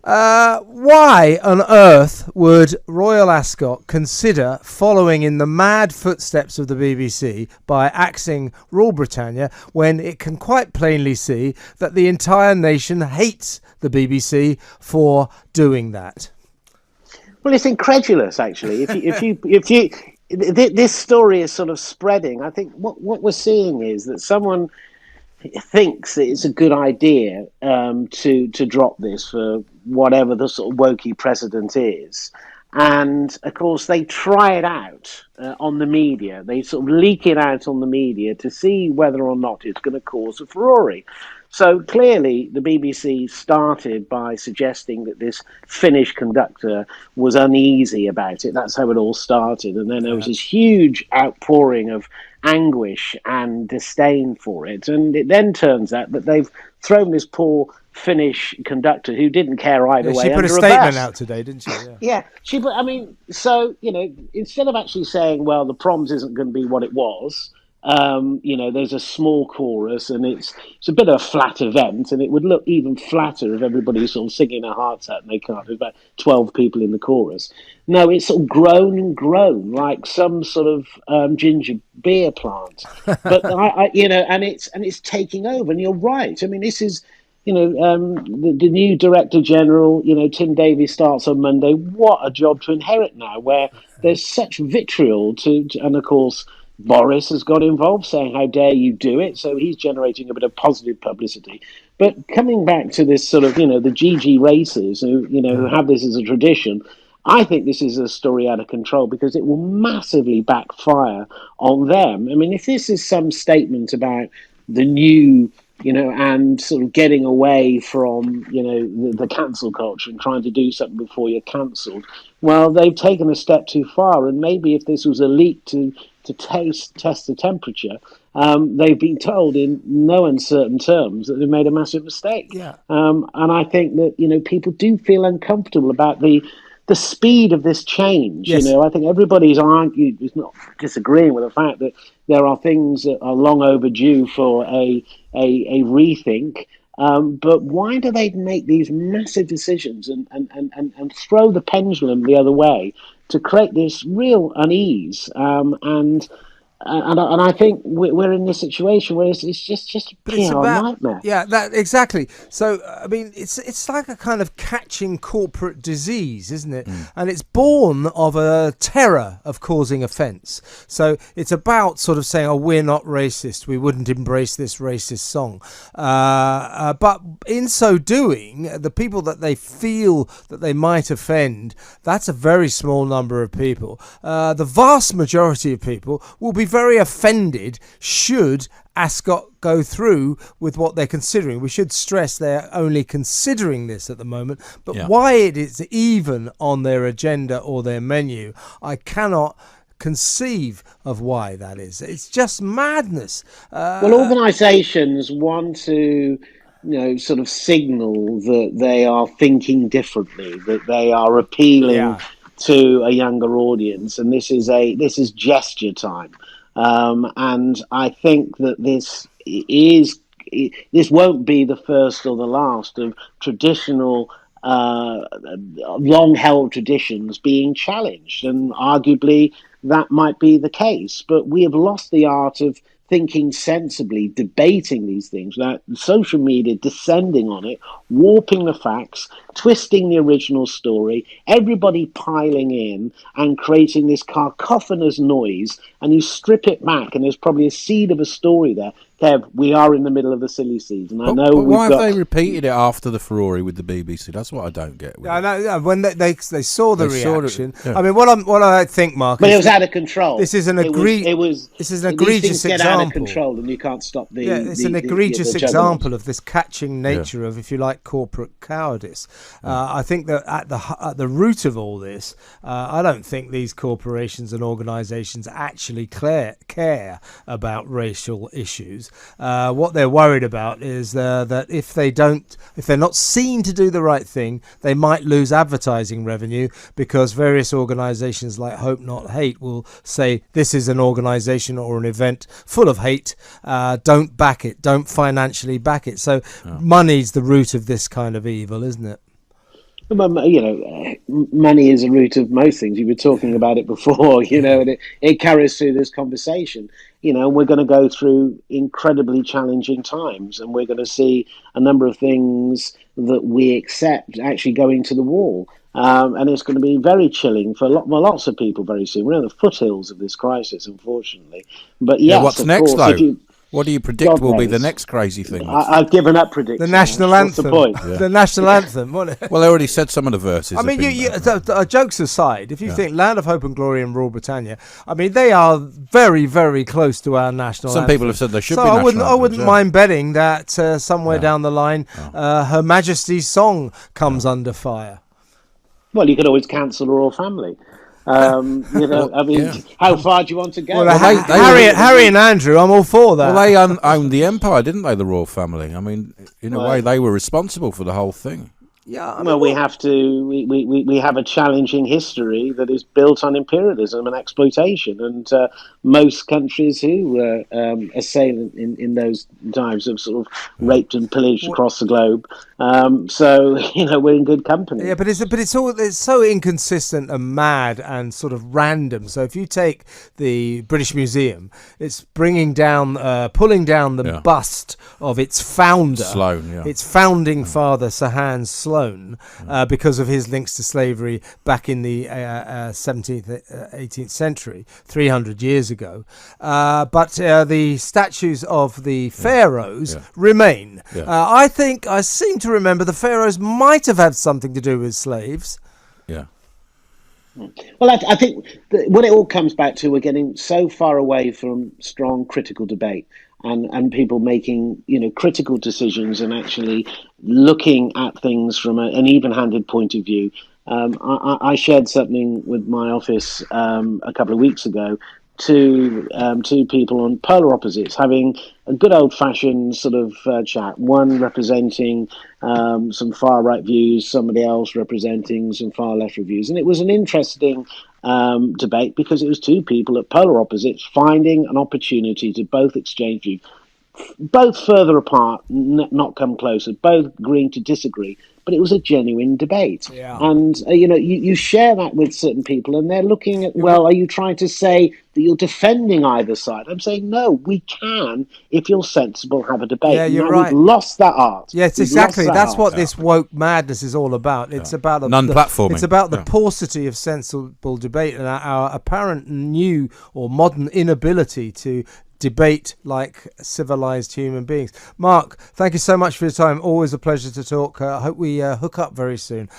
Why on earth would Royal Ascot consider following in the mad footsteps of the BBC by axing Rule Britannia when it can quite plainly see that the entire nation hates the BBC for doing that? Well, it's incredulous, actually. If you, this story is sort of spreading. I think what we're seeing is that someone thinks that it's a good idea to drop this for whatever the sort of wokey precedent is. And, of course, they try it out on the media. They sort of leak it out on the media to see whether or not it's going to cause a furore. So clearly the BBC started by suggesting that this Finnish conductor was uneasy about it. That's how it all started. And then there was this huge outpouring of anguish and disdain for it. And it then turns out that they've thrown this poor Finnish conductor who didn't care either way. She put a statement out today, didn't she? Yeah, she put, I mean, so, instead of actually saying, well, the proms isn't going to be what it was, there's a small chorus and it's a bit of a flat event, and it would look even flatter if everybody's sort of singing their hearts out and they can't. There's about 12 people in the chorus. No, it's sort of grown and grown like some sort of ginger beer plant. But and it's taking over. And you're right. I mean, this is. The new Director General, Tim Davies starts on Monday. What a job to inherit now, where there's such vitriol and of course, Boris has got involved saying, how dare you do it? So he's generating a bit of positive publicity. But coming back to this sort of, the GG races who have this as a tradition, I think this is a story out of control because it will massively backfire on them. I mean, if this is some statement about the new, and sort of getting away from, the cancel culture and trying to do something before you're cancelled, well, they've taken a step too far. And maybe if this was a leak to test the temperature, they've been told in no uncertain terms that they've made a massive mistake. Yeah. And I think that, people do feel uncomfortable about the speed of this change. Yes. I think everybody's not disagreeing with the fact that there are things that are long overdue for a rethink. But why do they make these massive decisions and throw the pendulum the other way to create this real unease? And I think we're in this situation where it's just a nightmare. Yeah, that exactly. So I mean, it's like a kind of catching corporate disease, isn't it? And it's born of a terror of causing offence. So it's about sort of saying, "Oh, we're not racist. We wouldn't embrace this racist song." But in so doing, the people that they feel that they might offend, that's a very small number of people. The vast majority of people will be very offended should Ascot go through with what they're considering. We should stress they're only considering this at the moment, but why it is even on their agenda or their menu, I cannot conceive of why that is. It's just madness. Well, organisations want to sort of signal that they are thinking differently, that they are appealing to a younger audience, and this is gesture time. And I think that this won't be the first or the last of traditional, long-held traditions being challenged, and arguably that might be the case. But we have lost the art of thinking sensibly, debating these things, without social media descending on it, warping the facts, twisting the original story, everybody piling in and creating this cacophonous noise, and you strip it back and there's probably a seed of a story there. Kev, we are in the middle of the silly season. I know. But why have they repeated it after the furore with the BBC? That's what I don't get. When they saw the reaction. I mean, what I think, Mark, but it was out of control. This is an egregious example. These things get out of control, and you can't stop the. Yeah, it's an egregious example of this catching nature of, if you like, corporate cowardice. I think that at the root of all this, I don't think these corporations and organisations actually care about racial issues. What they're worried about is that if they're not seen to do the right thing, they might lose advertising revenue, because various organisations like Hope Not Hate will say this is an organisation or an event full of hate. Don't back it. Don't financially back it. So money's the root of this kind of evil, isn't it? Money is the root of most things. You were talking about it before, and it carries through this conversation. We're going to go through incredibly challenging times, and we're going to see a number of things that we accept actually going to the wall. And it's going to be very chilling for lots of people very soon. We're in the foothills of this crisis, unfortunately. But yes, what's of next, course, though? What do you predict God will be knows. the next crazy thing? I've given up predicting. The national What's anthem. the point? The national anthem. Wasn't it? Well, I already said some of the verses. I mean, jokes aside, if you Yeah. think Land of Hope and Glory and Royal Britannia, I mean, they are very, very close to our national Some anthem. people have said they should So be I national wouldn't anthems, yeah. mind betting that somewhere Yeah. down the line, Her Majesty's song comes under fire. Well, you could always cancel the royal family. Yeah. How far do you want to go? Well, they- Harry and Andrew, I'm all for that. Well, they owned the empire, didn't they, the royal family? I mean, in a way, they were responsible for the whole thing. Yeah, I mean, Well, we have to. We have a challenging history that is built on imperialism and exploitation, and most countries who were assailant in those times have sort of raped and pillaged across the globe. So we're in good company. Yeah, but it's so inconsistent and mad and sort of random. So if you take the British Museum, it's pulling down the Yeah. bust of its founder, Sloane, yeah. its founding father, Sir Hans Sloane, because of his links to slavery back in the 17th, 18th century, 300 years ago. But the statues of the pharaohs remain. Yeah. I seem to remember the pharaohs might have had something to do with slaves. Yeah. Well, I think that what it all comes back to, we're getting so far away from strong critical debate and people making critical decisions and actually looking at things from an even-handed point of view. I shared something with my office a couple of weeks ago. Two people on polar opposites having a good old-fashioned sort of chat. One representing some far-right views, somebody else representing some far-left views, and it was an interesting debate because it was two people at polar opposites finding an opportunity to both exchange views, both further apart, not come closer, both agreeing to disagree. But it was a genuine debate. Yeah. And, you share that with certain people and they're looking at, well, are you trying to say that you're defending either side? I'm saying, no, we can, if you're sensible, have a debate. Yeah, you're now, right. We've lost that art. Yes, We've exactly. lost that That's art. what this woke madness is all about. It's about Non-platforming. It's about the Yeah. paucity of sensible debate and our apparent new or modern inability to debate like civilized human beings. Mark, thank you so much for your time. Always a pleasure to talk. I hope we hook up very soon.